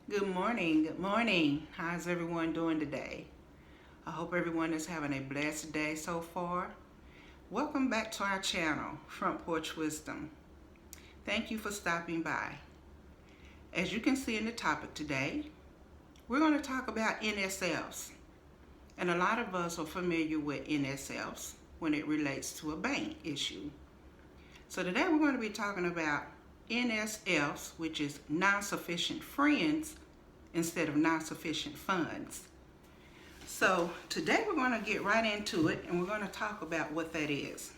Good morning. Good morning. How's everyone doing today? I hope everyone is having a blessed day so far. Welcome back to our channel, Front Porch Wisdom. Thank you for stopping by. As you can see in the topic today, we're going to talk about NSFs. And a lot of us are familiar with NSFs when it relates to a bank issue. So today we're going to be talking about NSFs, which is non-sufficient friends instead of non-sufficient funds. So today we're going to get right into it and we're going to talk about what that is.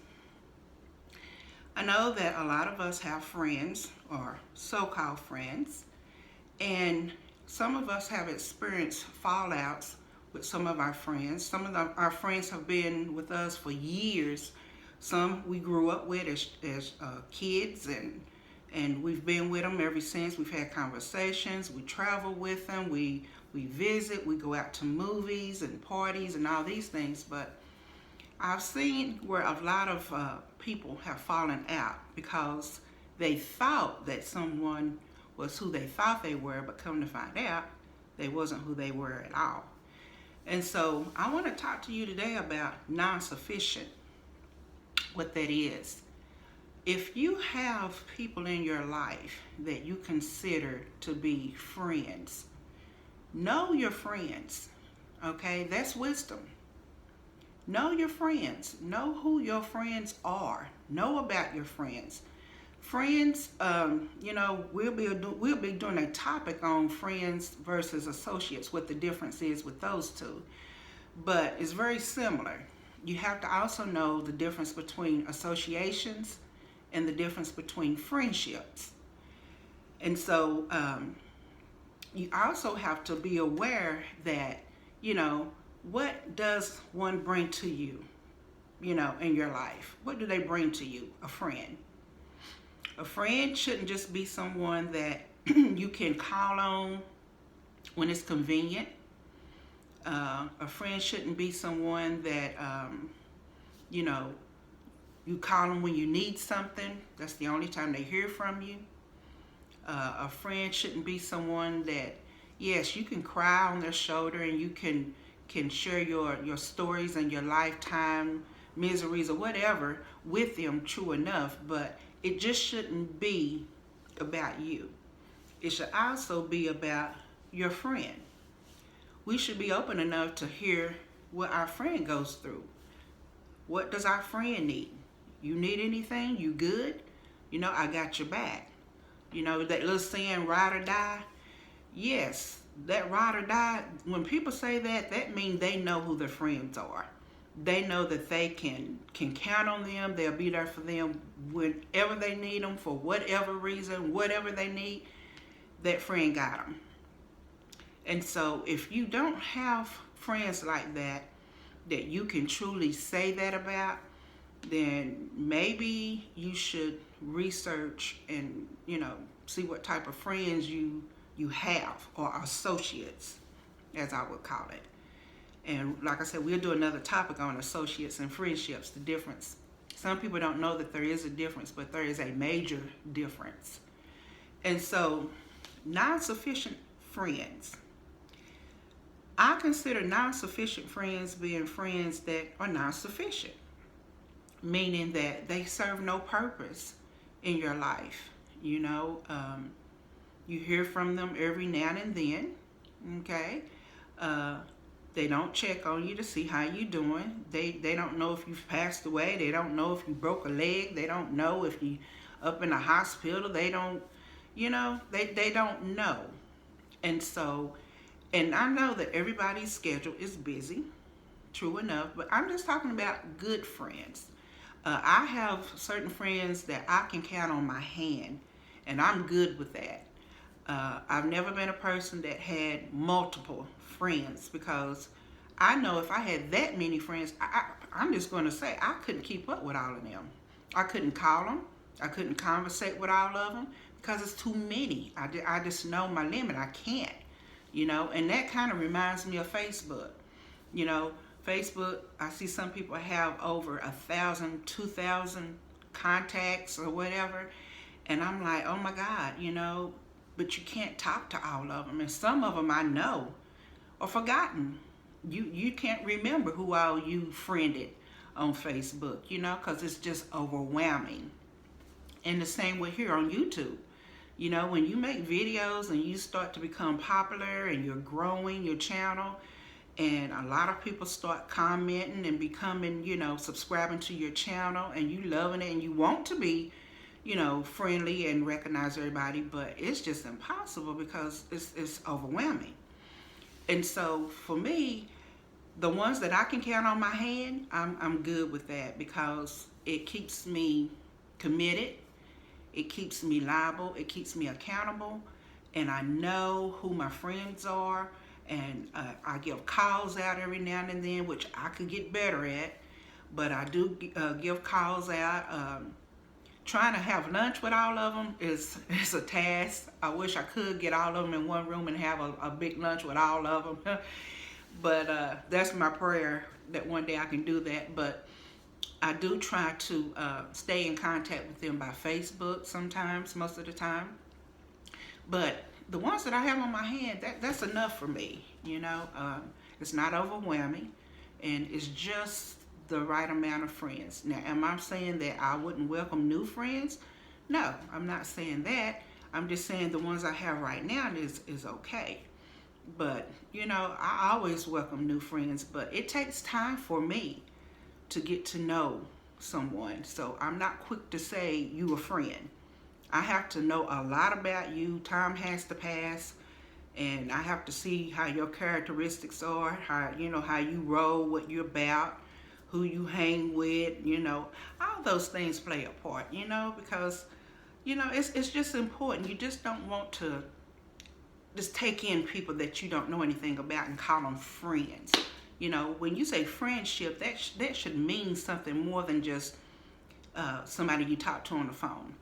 I know that a lot of us have friends or so-called friends, and some of us have experienced fallouts with some of our friends. Some of our friends have been with us for years. Some we grew up with as kids, and we've been with them ever since. We've had conversations, we travel with them, we visit, we go out to movies and parties and all these things. But I've seen where a lot of people have fallen out because they thought that someone was who they thought they were, but come to find out they wasn't who they were at all. And so I want to talk to you today about non-sufficient, what that is. If you have people in your life that you consider to be friends, know your friends, okay? That's wisdom. Know your friends. Know who your friends are. Know about your friends. Friends, we'll be doing a topic on friends versus associates, what the difference is with those two. But it's very similar. You have to also know the difference between associations and the difference between friendships. And so you also have to be aware that, what does one bring to you, in your life? What do they bring to you? A friend. A friend shouldn't just be someone that you can call on when it's convenient. A friend shouldn't be someone that, you call them when you need something. That's the only time they hear from you. A friend shouldn't be someone that, yes, you can cry on their shoulder and you can share your stories and your lifetime miseries or whatever with them, true enough, but it just shouldn't be about you. It should also be about your friend. We should be open enough to hear what our friend goes through. What does our friend need? You need anything? You good? I got your back. That little saying, ride or die? Yes, that ride or die, when people say that, that means they know who their friends are. They know that they can count on them. They'll be there for them whenever they need them, for whatever reason, whatever they need, that friend got them. And so if you don't have friends like that you can truly say that about, then maybe you should research and, see what type of friends you have, or associates, as I would call it. And like I said, we'll do another topic on associates and friendships, the difference. Some people don't know that there is a difference, but there is a major difference. And so, non-sufficient friends. I consider non-sufficient friends being friends that are non-sufficient, meaning that they serve no purpose in your life. You hear from them every now and then, okay? They don't check on you to see how you doing. They don't know if you've passed away. They don't know if you broke a leg. They don't know if you up in a hospital. They don't, they don't know. And so, and I know that everybody's schedule is busy, true enough, but I'm just talking about good friends. I have certain friends that I can count on my hand, and I'm good with that. I've never been a person that had multiple friends, because I know if I had that many friends, I'm just going to say I couldn't keep up with all of them. I couldn't call them. I couldn't conversate with all of them because it's too many. I just know my limit. I can't, and that kind of reminds me of Facebook. Facebook, I see some people have over 1,000, 2,000 contacts or whatever, and I'm like, oh my God, but you can't talk to all of them. And some of them I know are forgotten. You can't remember who all you friended on Facebook, because it's just overwhelming. And the same way here on YouTube. When you make videos and you start to become popular and you're growing your channel, and a lot of people start commenting and becoming, subscribing to your channel, and you loving it and you want to be, friendly and recognize everybody, but it's just impossible because it's overwhelming. And so for me, the ones that I can count on my hand, I'm good with that, because it keeps me committed, it keeps me liable, it keeps me accountable, and I know who my friends are, and I give calls out every now and then, which I could get better at, but I do give calls out. Trying to have lunch with all of them is a task. I wish I could get all of them in one room and have a big lunch with all of them. But that's my prayer, that one day I can do that. But I do try to stay in contact with them by Facebook sometimes, most of the time. But the ones that I have on my hand, that's enough for me. It's not overwhelming, and it's just the right amount of friends. Now, am I saying that I wouldn't welcome new friends? No, I'm not saying that. I'm just saying the ones I have right now is okay. But, I always welcome new friends, but it takes time for me to get to know someone. So I'm not quick to say you a friend. I have to know a lot about you. Time has to pass, and I have to see how your characteristics are, how you roll, what you're about, who you hang with, all those things play a part, because, it's just important. You just don't want to just take in people that you don't know anything about and call them friends. When you say friendship, that should mean something more than just somebody you talk to on the phone.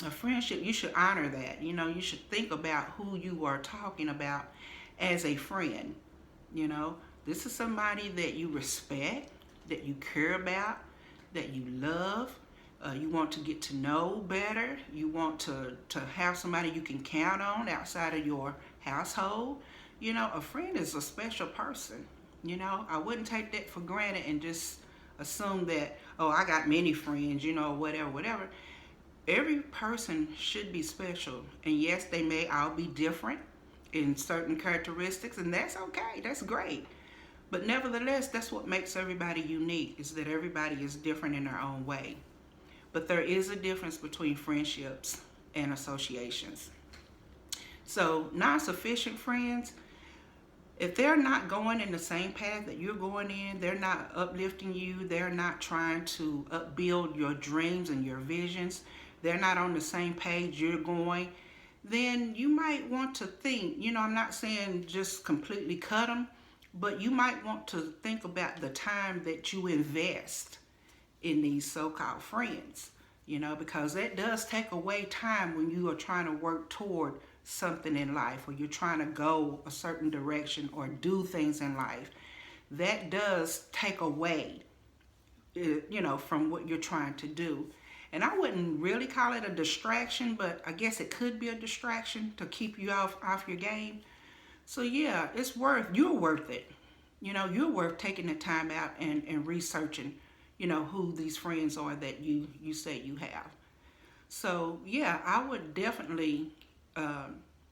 A friendship, you should honor that. You should think about who you are talking about as a friend. This is somebody that you respect, that you care about, that you love. You want to get to know better. You want to have somebody you can count on outside of your household. A friend is a special person. I wouldn't take that for granted and just assume that, oh, I got many friends, whatever. Every person should be special. And yes, they may all be different in certain characteristics, and that's okay. That's great. But nevertheless, that's what makes everybody unique, is that everybody is different in their own way. But there is a difference between friendships and associations. So non-sufficient friends, if they're not going in the same path that you're going in, they're not uplifting you, they're not trying to upbuild your dreams and your visions, they're not on the same page you're going, then you might want to think, I'm not saying just completely cut them, but you might want to think about the time that you invest in these so-called friends, because that does take away time when you are trying to work toward something in life, or you're trying to go a certain direction or do things in life. That does take away, from what you're trying to do. And I wouldn't really call it a distraction, but I guess it could be a distraction to keep you off your game. So yeah, you're worth it. You're worth taking the time out and researching, who these friends are that you say you have. So yeah, I would definitely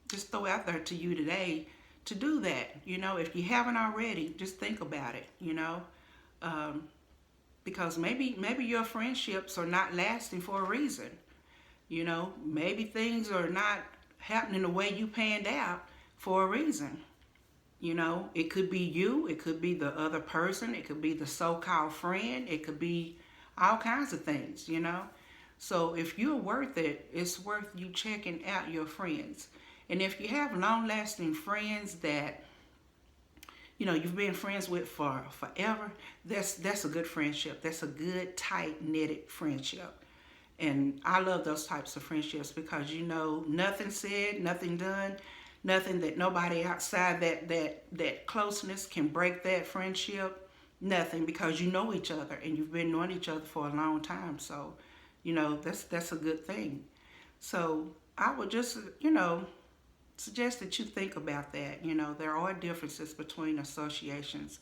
just throw out there to you today to do that. If you haven't already, just think about it, because maybe your friendships are not lasting for a reason. Maybe things are not happening the way you planned out for a reason. It could be you, it could be the other person, it could be the so-called friend, it could be all kinds of things, So if you're worth it, it's worth you checking out your friends. And if you have long-lasting friends that, you've been friends with for forever, that's a good friendship. That's a good, tight-knitted friendship. And I love those types of friendships because, nothing said, nothing done, nothing that nobody outside that closeness can break that friendship. Nothing, because you know each other and you've been knowing each other for a long time. So, that's a good thing. So I would just, suggest that you think about that. You know, there are differences between associations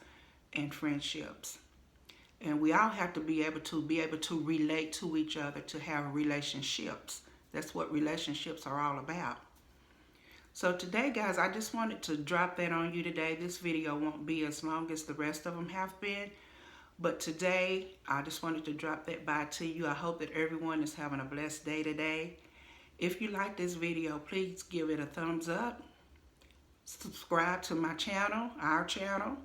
and friendships. And we all have to be able to relate to each other, to have relationships. That's what relationships are all about. So today, guys, I just wanted to drop that on you today. This video won't be as long as the rest of them have been. But today, I just wanted to drop that by to you. I hope that everyone is having a blessed day today. If you like this video, please give it a thumbs up. Subscribe to my channel, our channel.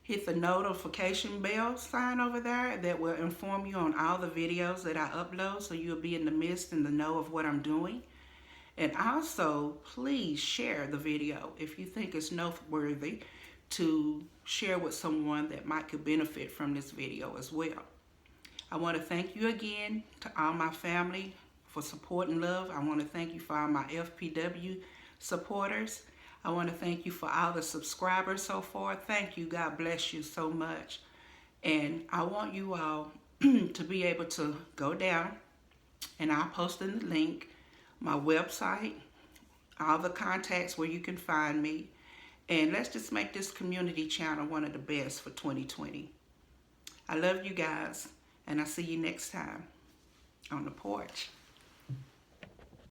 Hit the notification bell sign over there that will inform you on all the videos that I upload, so you'll be in the midst and the know of what I'm doing. And also, please share the video if you think it's noteworthy to share with someone that might could benefit from this video as well. I want to thank you again to all my family for support and love. I want to thank you for all my FPW supporters. I want to thank you for all the subscribers so far. Thank you. God bless you so much. And I want you all to be able to go down, and I'll post in the link, my website, all the contacts where you can find me. And let's just make this community channel one of the best for 2020. I love you guys, and I'll see you next time on the porch.